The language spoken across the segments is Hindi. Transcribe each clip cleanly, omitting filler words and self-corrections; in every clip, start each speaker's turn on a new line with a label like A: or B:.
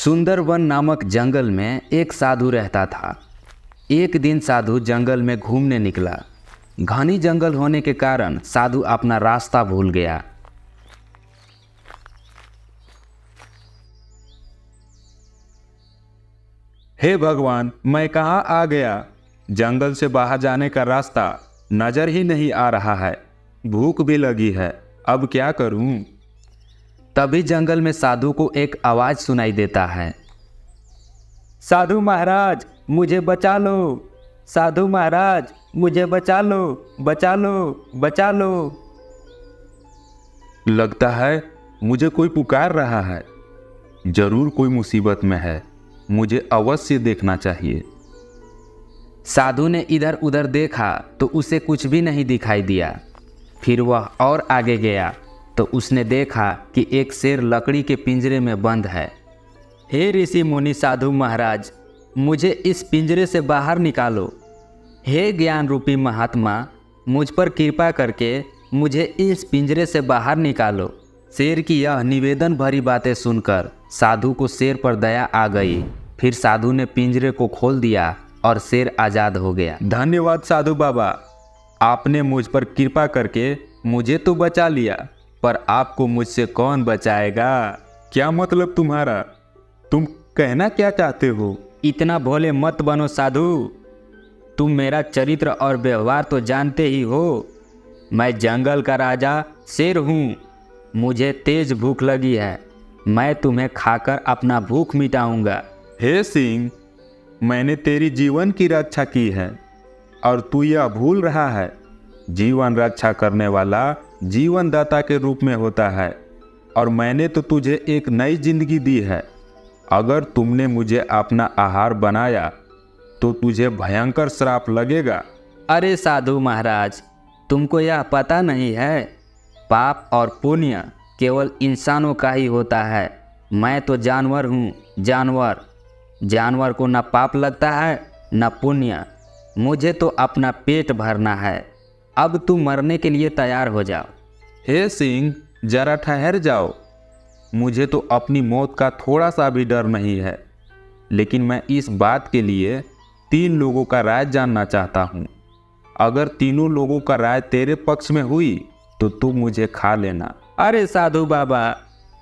A: सुंदरवन नामक जंगल में एक साधु रहता था। एक दिन साधु जंगल में घूमने निकला। घनी जंगल होने के कारण साधु अपना रास्ता भूल गया।
B: हे भगवान, मैं कहाँ आ गया? जंगल से बाहर जाने का रास्ता नजर ही नहीं आ रहा है। भूख भी लगी है, अब क्या करूं?
A: तभी जंगल में साधु को एक आवाज सुनाई देता है।
C: साधु महाराज, मुझे बचा लो। साधु महाराज, मुझे बचा लो, बचा लो, बचा लो।
B: लगता है मुझे कोई पुकार रहा है। जरूर कोई मुसीबत में है, मुझे अवश्य देखना चाहिए।
A: साधु ने इधर उधर देखा तो उसे कुछ भी नहीं दिखाई दिया। फिर वह और आगे गया तो उसने देखा कि एक शेर लकड़ी के पिंजरे में बंद है।
C: हे ऋषि मुनि साधु महाराज, मुझे इस पिंजरे से बाहर निकालो। हे ज्ञान रूपी महात्मा, मुझ पर कृपा करके मुझे इस पिंजरे से बाहर निकालो।
A: शेर की यह निवेदन भरी बातें सुनकर साधु को शेर पर दया आ गई। फिर साधु ने पिंजरे को खोल दिया और शेर आज़ाद हो गया।
B: धन्यवाद साधु बाबा, आपने मुझ पर कृपा करके मुझे तो बचा लिया, पर आपको मुझसे कौन बचाएगा? क्या मतलब तुम्हारा? तुम कहना क्या चाहते हो?
C: इतना भोले मत बनो साधु। तुम मेरा चरित्र और व्यवहार तो जानते ही हो। मैं जंगल का राजा शेर हूँ। मुझे तेज भूख लगी है। मैं तुम्हें खाकर अपना भूख मिटाऊंगा।
B: हे सिंह, मैंने तेरी जीवन की रक्षा की है और तू यह भूल रहा है। जीवन रक्षा करने वाला जीवन दाता के रूप में होता है और मैंने तो तुझे एक नई जिंदगी दी है। अगर तुमने मुझे अपना आहार बनाया तो तुझे भयंकर श्राप लगेगा।
C: अरे साधु महाराज, तुमको यह पता नहीं है? पाप और पुण्य केवल इंसानों का ही होता है। मैं तो जानवर हूँ, जानवर। जानवर को न पाप लगता है न पुण्य। मुझे तो अपना पेट भरना है। अब तुम मरने के लिए तैयार हो जाओ।
B: हे सिंह, जरा ठहर जाओ। मुझे तो अपनी मौत का थोड़ा सा भी डर नहीं है, लेकिन मैं इस बात के लिए 3 लोगों का राय जानना चाहता हूँ। अगर तीनों लोगों का राय तेरे पक्ष में हुई तो तू मुझे खा लेना।
C: अरे साधु बाबा,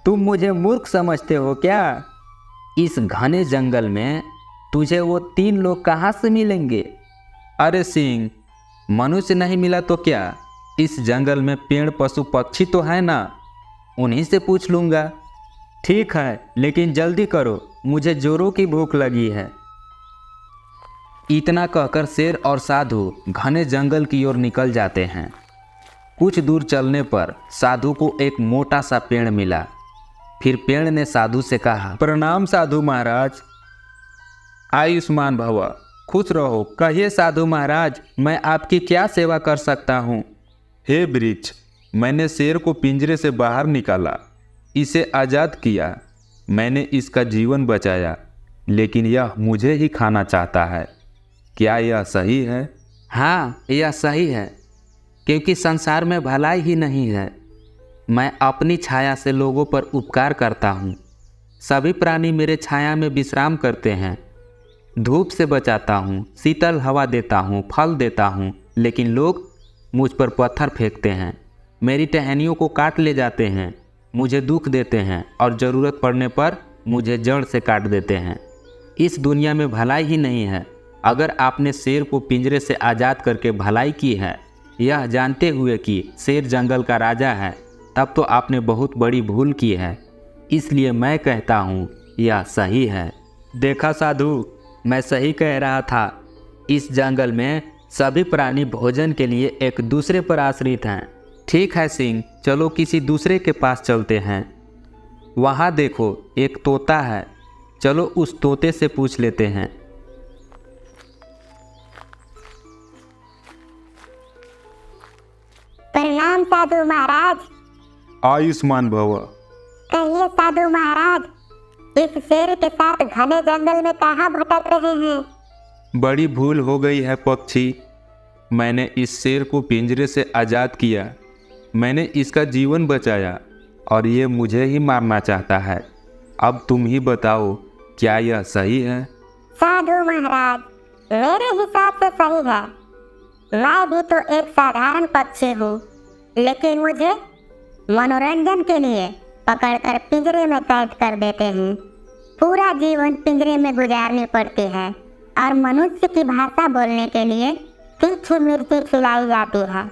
C: तुम मुझे मूर्ख समझते हो क्या?
A: इस घने जंगल में तुझे वो 3 लोग कहाँ से मिलेंगे?
C: अरे सिंह, मनुष्य नहीं मिला तो क्या, इस जंगल में पेड़ पशु पक्षी तो है ना, उन्हीं से पूछ लूँगा। ठीक है, लेकिन जल्दी करो, मुझे जोरों की भूख लगी है।
A: इतना कहकर शेर और साधु घने जंगल की ओर निकल जाते हैं। कुछ दूर चलने पर साधु को एक मोटा सा पेड़ मिला। फिर पेड़ ने साधु से कहा,
B: प्रणाम साधु महाराज। आयुष्मान भव, खुश रहो।
C: कहिए साधु महाराज, मैं आपकी क्या सेवा कर सकता हूँ?
B: हे वृक्ष, मैंने शेर को पिंजरे से बाहर निकाला, इसे आज़ाद किया। मैंने इसका जीवन बचाया, लेकिन यह मुझे ही खाना चाहता है। क्या यह सही है?
A: हाँ, यह सही है, क्योंकि संसार में भलाई ही नहीं है। मैं अपनी छाया से लोगों पर उपकार करता हूँ। सभी प्राणी मेरे छाया में विश्राम करते हैं। धूप से बचाता हूँ, शीतल हवा देता हूँ, फल देता हूँ, लेकिन लोग मुझ पर पत्थर फेंकते हैं, मेरी टहनियों को काट ले जाते हैं, मुझे दुख देते हैं और ज़रूरत पड़ने पर मुझे जड़ से काट देते हैं। इस दुनिया में भलाई ही नहीं है। अगर आपने शेर को पिंजरे से आज़ाद करके भलाई की है, यह जानते हुए कि शेर जंगल का राजा है, तब तो आपने बहुत बड़ी भूल की है। इसलिए मैं कहता हूँ यह सही है।
C: देखा साधु, मैं सही कह रहा था। इस जंगल में सभी प्राणी भोजन के लिए एक दूसरे पर आश्रित हैं।
A: ठीक है सिंह, चलो किसी दूसरे के पास चलते हैं।
C: वहाँ देखो, एक तोता है। चलो उस तोते से पूछ लेते हैं।
D: प्रणाम साधु महाराज।
B: आयुष्मान भव।
D: कहिए साधु महाराज, इस शेर के साथ घने जंगल में कहाँ भटक रहे हैं?
B: बड़ी भूल हो गई है पक्षी। मैंने इस शेर को पिंजरे से आज़ाद किया, मैंने इसका जीवन बचाया और ये मुझे ही मारना चाहता है। अब तुम ही बताओ क्या यह सही है?
D: साधु महाराज, मेरे हिसाब से सही है। मैं भी तो एक साधारण पक्षी हूँ, लेकिन मुझे मनोरंजन के लिए पकड़कर पिंजरे में कैद कर देते हैं। पूरा जीवन पिंजरे में गुजारनी पड़ती है और मनुष्य की भाषा बोलने के लिए तीखी मिर्ची खिलाई जाती है।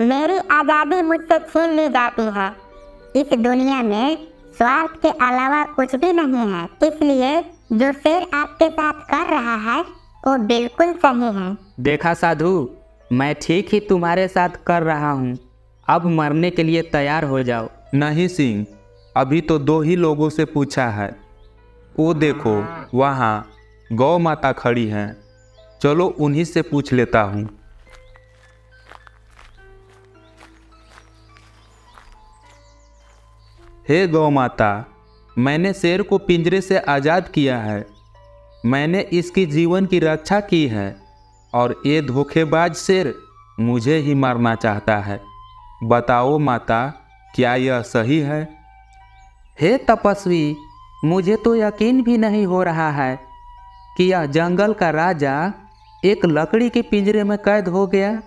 D: मेरी आज़ादी मुझसे छीन ली जाती है। इस दुनिया में स्वार्थ के अलावा कुछ भी नहीं है, इसलिए जो शेर आपके साथ कर रहा है वो बिल्कुल सही है।
C: देखा साधु, मैं ठीक ही तुम्हारे साथ कर रहा हूँ। अब मरने के लिए तैयार हो जाओ।
B: नहीं सिंह, अभी तो 2 ही लोगों से पूछा है। वो देखो, वहाँ गौ माता खड़ी हैं। चलो उन्हीं से पूछ लेता हूँ। हे गौ माता, मैंने शेर को पिंजरे से आज़ाद किया है। मैंने इसकी जीवन की रक्षा की है और ये धोखेबाज शेर मुझे ही मारना चाहता है। बताओ माता, क्या यह सही है?
A: हे तपस्वी, मुझे तो यकीन भी नहीं हो रहा है कि यह जंगल का राजा एक लकड़ी के पिंजरे में कैद हो गया।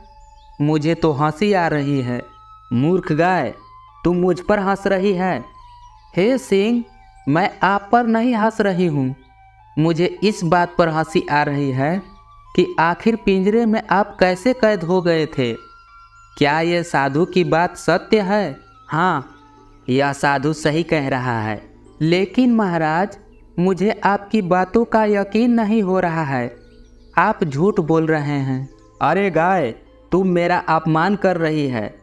A: मुझे तो हंसी आ रही है।
C: मूर्ख गाय, तुम मुझ पर हंस रही है।
A: हे सिंह, मैं आप पर नहीं हंस रही हूँ। मुझे इस बात पर हंसी आ रही है कि आखिर पिंजरे में आप कैसे कैद हो गए थे। क्या ये साधु की बात सत्य है?
C: हाँ, यह साधु सही कह रहा है।
A: लेकिन महाराज, मुझे आपकी बातों का यकीन नहीं हो रहा है। आप झूठ बोल रहे हैं।
C: अरे गाय, तुम मेरा अपमान कर रही है।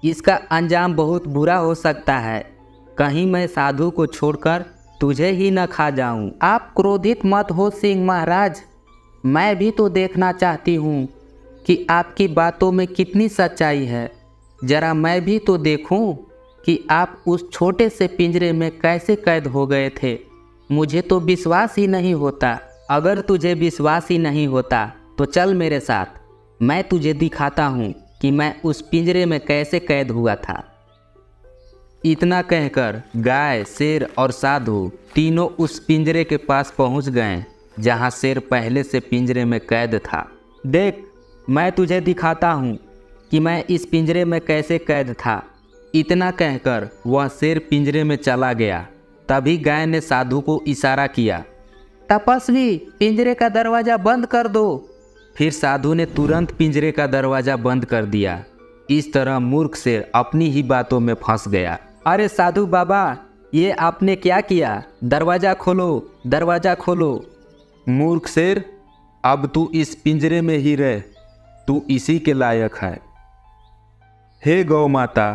C: इसका अंजाम बहुत बुरा हो सकता है। कहीं मैं साधु को छोड़कर तुझे ही न खा जाऊं।
A: आप क्रोधित मत हो सिंह महाराज। मैं भी तो देखना चाहती हूँ कि आपकी बातों में कितनी सच्चाई है। जरा मैं भी तो देखूं कि आप उस छोटे से पिंजरे में कैसे कैद हो गए थे। मुझे तो विश्वास ही नहीं होता।
C: अगर तुझे विश्वास ही नहीं होता तो चल मेरे साथ, मैं तुझे दिखाता हूँ कि मैं उस पिंजरे में कैसे कैद हुआ था।
A: इतना कहकर गाय, शेर और साधु तीनों उस पिंजरे के पास पहुँच गए जहाँ शेर पहले से पिंजरे में कैद था।
C: देख, मैं तुझे दिखाता हूँ कि मैं इस पिंजरे में कैसे कैद था।
A: इतना कहकर वह शेर पिंजरे में चला गया। तभी गाय ने साधु को इशारा किया, तपस्वी, पिंजरे का दरवाज़ा बंद कर दो। फिर साधु ने तुरंत पिंजरे का दरवाज़ा बंद कर दिया। इस तरह मूर्ख शेर अपनी ही बातों में फंस गया।
C: अरे साधु बाबा, ये आपने क्या किया? दरवाज़ा खोलो, दरवाज़ा खोलो।
B: मूर्ख शेर, अब तू इस पिंजरे में ही रह। तू इसी के लायक है। हे गौ माता,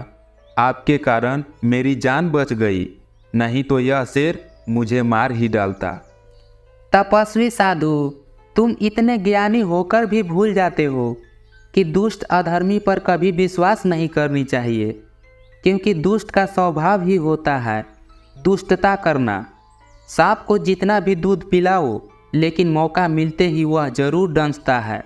B: आपके कारण मेरी जान बच गई, नहीं तो यह शेर मुझे मार ही डालता।
A: तपस्वी साधु, तुम इतने ज्ञानी होकर भी भूल जाते हो कि दुष्ट अधर्मी पर कभी विश्वास नहीं करनी चाहिए, क्योंकि दुष्ट का स्वभाव ही होता है दुष्टता करना। सांप को जितना भी दूध पिलाओ, लेकिन मौका मिलते ही वह जरूर डंसता है।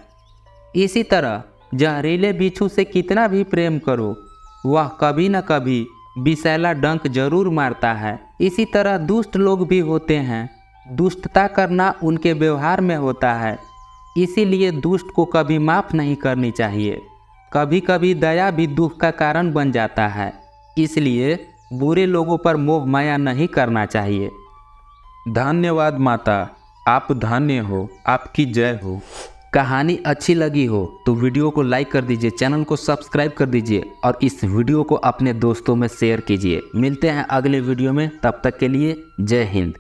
A: इसी तरह जहरीले बिच्छू से कितना भी प्रेम करो, वह कभी न कभी विषैला डंक जरूर मारता है। इसी तरह दुष्ट लोग भी होते हैं। दुष्टता करना उनके व्यवहार में होता है। इसीलिए दुष्ट को कभी माफ़ नहीं करनी चाहिए। कभी कभी दया भी दुख का कारण बन जाता है। इसलिए बुरे लोगों पर मोह माया नहीं करना चाहिए।
B: धन्यवाद माता, आप धन्य हो। आपकी जय हो।
A: कहानी अच्छी लगी हो तो वीडियो को लाइक कर दीजिए, चैनल को सब्सक्राइब कर दीजिए और इस वीडियो को अपने दोस्तों में शेयर कीजिए। मिलते हैं अगले वीडियो में, तब तक के लिए जय हिंद।